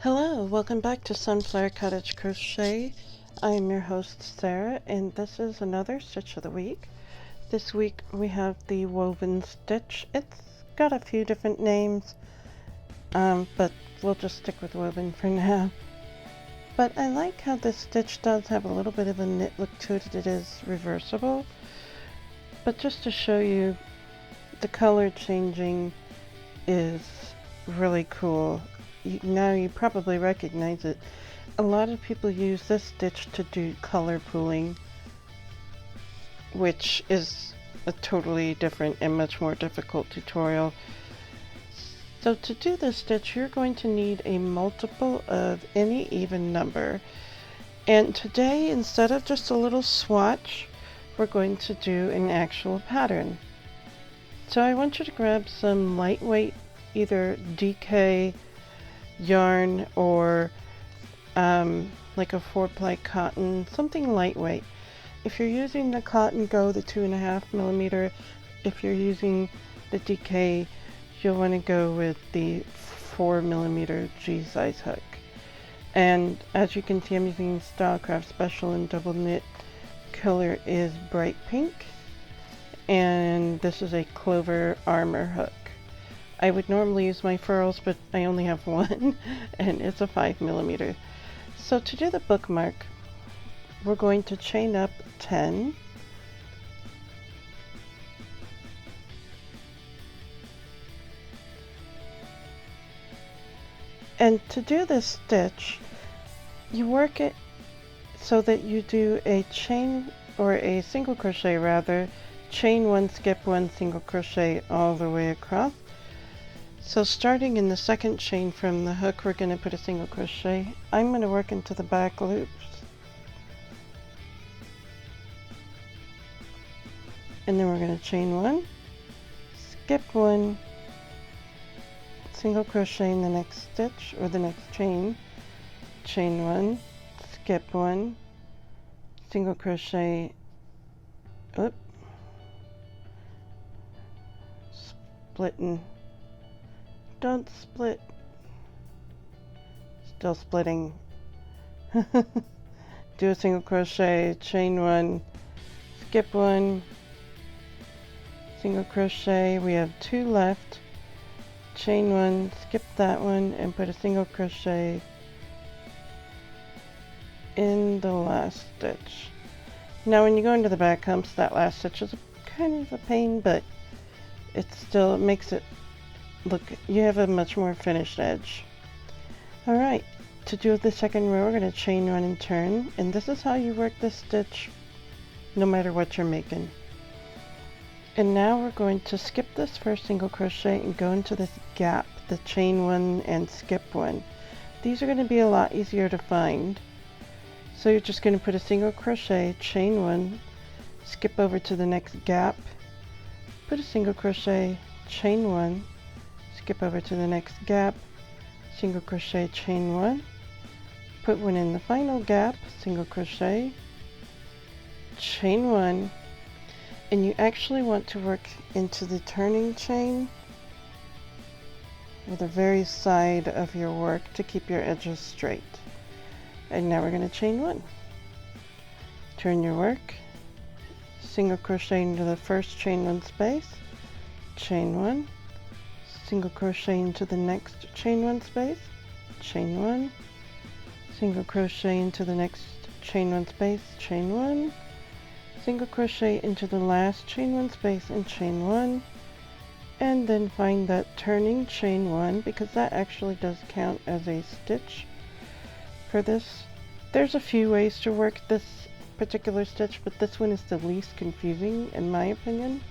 Hello, welcome back to Sunflower Cottage Crochet. I am your host Sarah, and this is another stitch of the week. This week we have the woven stitch. It's got a few different names, but we'll just stick with woven for now. But I like how this stitch does have a little bit of a knit look to it. It is reversible, but just to show you, the color changing is really cool. Now you probably recognize it. A lot of people use this stitch to do color pooling, which is a totally different and much more difficult tutorial. So to do this stitch, you're going to need a multiple of any even number. And today, instead of just a little swatch, we're going to do an actual pattern. So I want you to grab some lightweight, either DK yarn or like a 4-ply cotton, something lightweight. If you're using the cotton, go the 2.5mm. If you're using the DK, you'll want to go with the 4mm G size hook. And as you can see, I'm using Stylecraft Special and double knit. Color is bright pink, and this is a clover armor hook. I would normally use my furls, but I only have one, and it's a 5mm. So to do the bookmark, we're going to chain up 10. And to do this stitch, you work it so that you do a chain, or a single crochet rather, chain one, skip one, single crochet all the way across. So starting in the second chain from the hook, we're going to put a single crochet. I'm going to work into the back loops, and then we're going to chain one, skip one, single crochet in the next stitch or the next chain, chain one, skip one, single crochet, splitting. Don't split. Still splitting. Do a single crochet, chain one, skip one, single crochet. We have 2 left. Chain one, skip that one, and put a single crochet in the last stitch. Now when you go into the back humps, that last stitch is kind of a pain, but it still makes it look, you have a much more finished edge. Alright, to do the second row, we're going to chain one and turn, and this is how you work this stitch no matter what you're making. And now we're going to skip this first single crochet and go into this gap, the chain one and skip one. These are going to be a lot easier to find. So you're just going to put a single crochet, chain one, skip over to the next gap, put a single crochet, chain one, skip over to the next gap, single crochet, chain one, put one in the final gap, single crochet, chain one, and you actually want to work into the turning chain or the very side of your work to keep your edges straight. And now we're going to chain one, turn your work, single crochet into the first chain one space, chain one, single crochet into the next chain one space, chain one, single crochet into the next chain one space, chain one, single crochet into the last chain one space and chain one, and then find that turning chain one, because that actually does count as a stitch for this. There's a few ways to work this particular stitch, but this one is the least confusing in my opinion.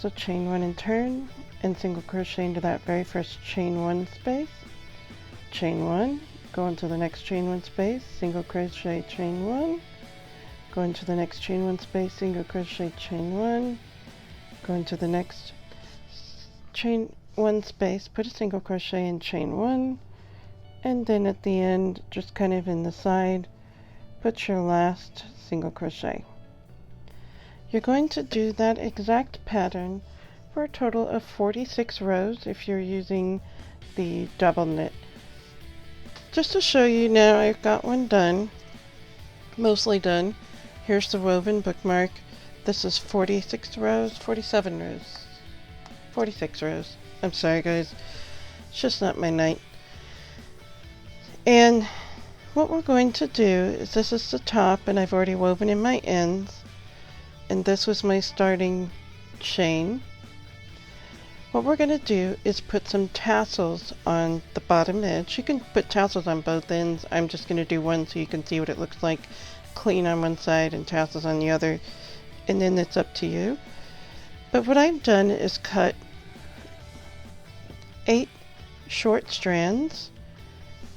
So chain one and turn, and single crochet into that very first chain one space, chain one, go into the next chain one space, single crochet, chain one, go into the next chain one space, single crochet, chain one, go into the next chain one space, put a single crochet and chain one, and then at the end, just kind of in the side, put your last single crochet. You're going to do that exact pattern for a total of 46 rows if you're using the double knit. just to show you now, I've got one done, mostly done. Here's the woven bookmark. This is 46 rows, 47 rows, 46 rows. I'm sorry guys, it's just not my night. And what we're going to do is, this is the top and I've already woven in my ends, and this was my starting chain. What we're going to do is put some tassels on the bottom edge. You can put tassels on both ends. I'm just going to do one so you can see what it looks like, clean on one side and tassels on the other, and then it's up to you. But what I've done is cut 8 short strands,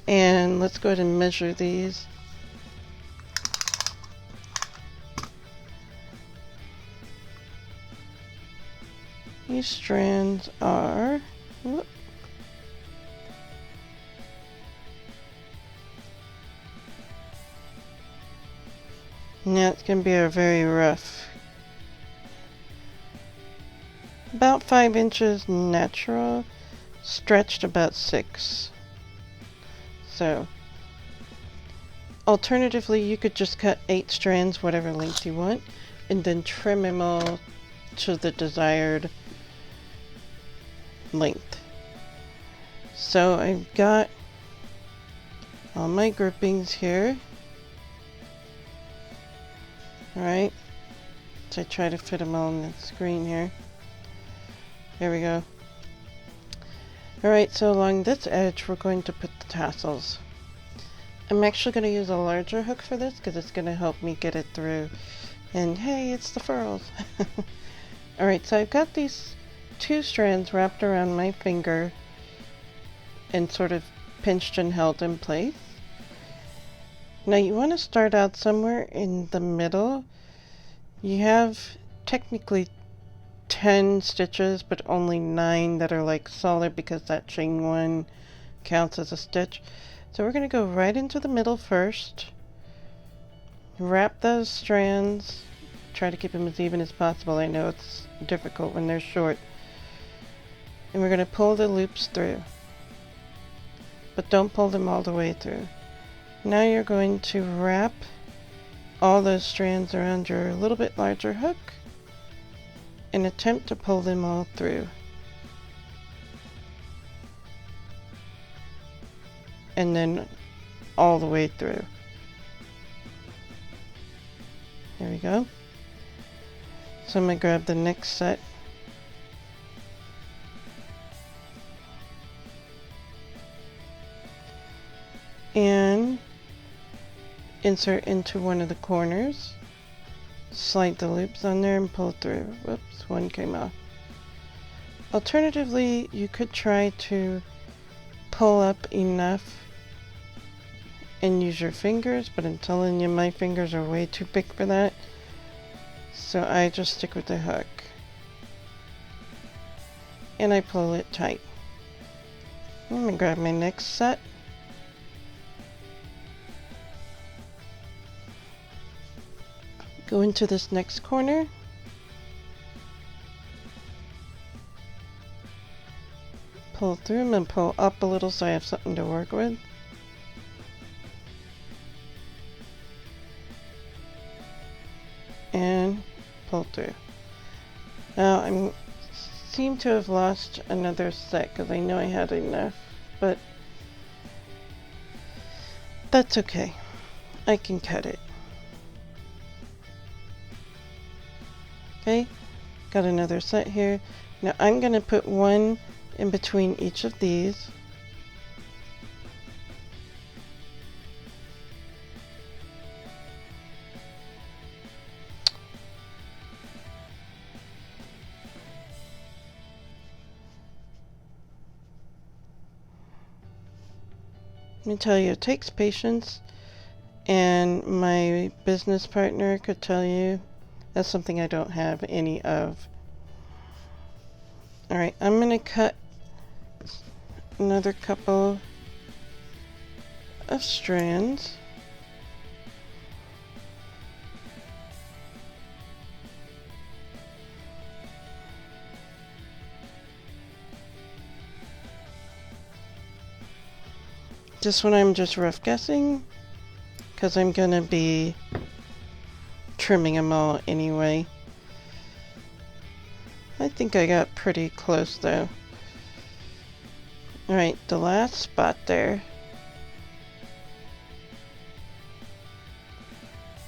and let's go ahead and measure these. These strands are, whoop, now it's going to be a very rough, about 5 inches natural, stretched about 6. So alternatively, you could just cut 8 strands, whatever length you want, and then trim them all to the desired length. So I've got all my groupings here. Alright, so I try to fit them all on the screen here. There we go. Alright, so along this edge we're going to put the tassels. I'm actually going to use a larger hook for this because it's going to help me get it through. And hey, it's the furls. Alright, so I've got these 2 strands wrapped around my finger and sort of pinched and held in place. Now you want to start out somewhere in the middle. You have technically 10 stitches, but only 9 that are like solid because that chain 1 counts as a stitch. So we're going to go right into the middle first, wrap those strands, try to keep them as even as possible. I know it's difficult when they're short. And we're going to pull the loops through, but don't pull them all the way through. Now you're going to wrap all those strands around your a little bit larger hook and attempt to pull them all through. And then all the way through. There we go. So I'm going to grab the next set. And insert into one of the corners. Slide the loops on there and pull through. Whoops, one came off. Alternatively, you could try to pull up enough and use your fingers, but I'm telling you, my fingers are way too big for that. So I just stick with the hook. And I pull it tight. I'm going to grab my next set. Go into this next corner. Pull through them and pull up a little so I have something to work with. And pull through. Now I seem to have lost another set because I know I had enough, but that's okay. I can cut it. Okay, got another set here. Now I'm going to put one in between each of these. Let me tell you, it takes patience, and my business partner could tell you that's something I don't have any of. Alright, I'm going to cut another couple of strands. This one I'm just rough guessing because I'm gonna be trimming them all anyway. I think I got pretty close though. Alright, the last spot there.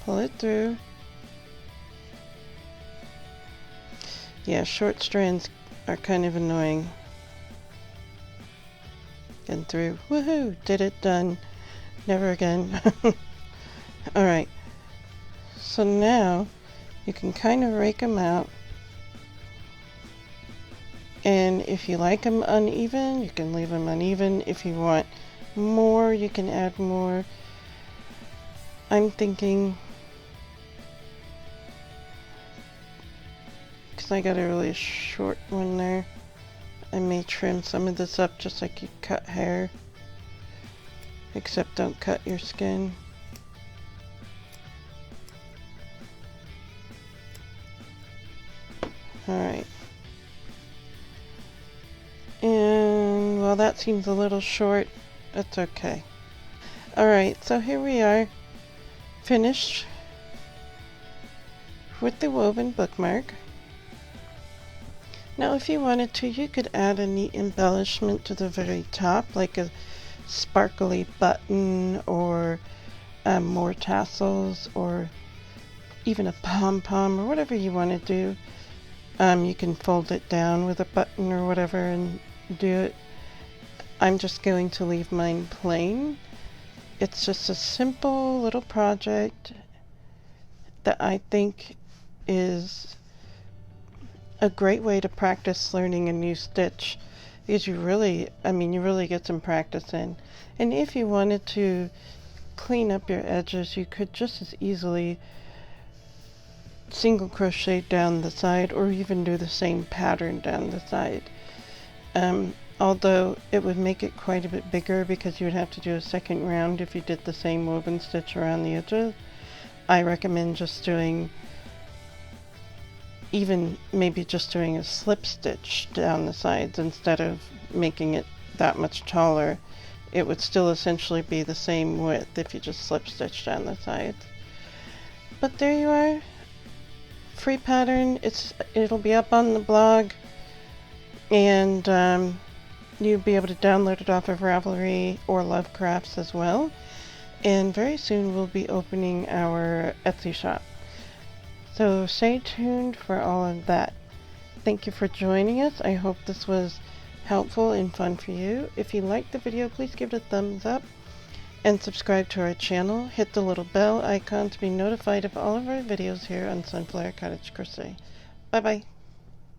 Pull it through. Yeah, short strands are kind of annoying. Getting through. Woohoo! Did it, done. Never again. Alright. So now you can kind of rake them out. And if you like them uneven, you can leave them uneven. If you want more, you can add more. I'm thinking, because I got a really short one there, I may trim some of this up just like you cut hair. Except don't cut your skin. Alright. And well, that seems a little short. That's okay. Alright, so here we are, finished with the woven bookmark. Now if you wanted to, you could add a neat embellishment to the very top, like a sparkly button or more tassels or even a pom-pom or whatever you want to do. You can fold it down with a button or whatever and do it. I'm just going to leave mine plain. It's just a simple little project that I think is a great way to practice learning a new stitch, because you really get some practice in. And if you wanted to clean up your edges, you could just as easily single crochet down the side or even do the same pattern down the side. Although it would make it quite a bit bigger because you would have to do a second round if you did the same woven stitch around the edges. I recommend just doing, even maybe just doing a slip stitch down the sides instead of making it that much taller. It would still essentially be the same width if you just slip stitch down the sides. But there you are. Free pattern. It'll be up on the blog, and you'll be able to download it off of Ravelry or Lovecrafts as well. And very soon we'll be opening our Etsy shop. So stay tuned for all of that. Thank you for joining us. I hope this was helpful and fun for you. If you liked the video, please give it a thumbs up and subscribe to our channel. Hit the little bell icon to be notified of all of our videos here on Sunflower Cottage Crochet. Bye bye.